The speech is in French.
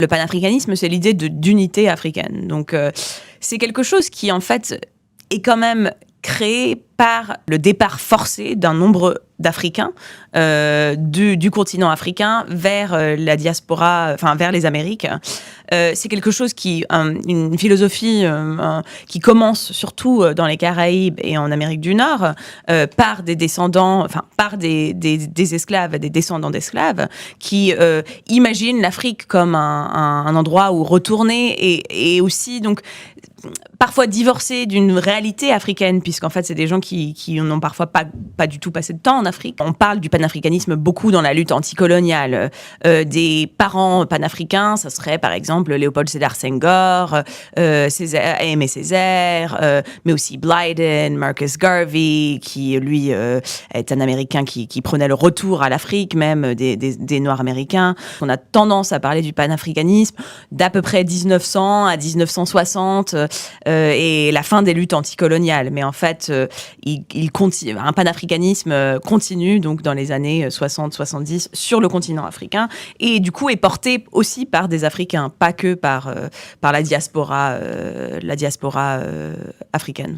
Le panafricanisme, c'est l'idée d'unité africaine. Donc, c'est quelque chose qui, en fait, est quand même créé par le départ forcé d'un nombre d'Africains du continent africain vers la diaspora, enfin vers les Amériques. C'est quelque chose une philosophie qui commence surtout dans les Caraïbes et en Amérique du Nord par des descendants, enfin par des esclaves, des descendants d'esclaves qui imaginent l'Afrique comme un endroit où retourner et aussi donc parfois divorcés d'une réalité africaine, puisqu'en fait, c'est des gens qui n'ont parfois pas du tout passé de temps en Afrique. On parle du panafricanisme beaucoup dans la lutte anticoloniale. Des parents panafricains, ça serait par exemple Léopold Sédar Senghor, Aimé Césaire, mais aussi Blyden, Marcus Garvey, qui lui est un Américain qui prenait le retour à l'Afrique, même des Noirs américains. On a tendance à parler du panafricanisme d'à peu près 1900 à 1960, et la fin des luttes anticoloniales. Mais en fait, un panafricanisme continue donc dans les années 60-70 sur le continent africain et du coup est porté aussi par des Africains, pas que par la diaspora africaine.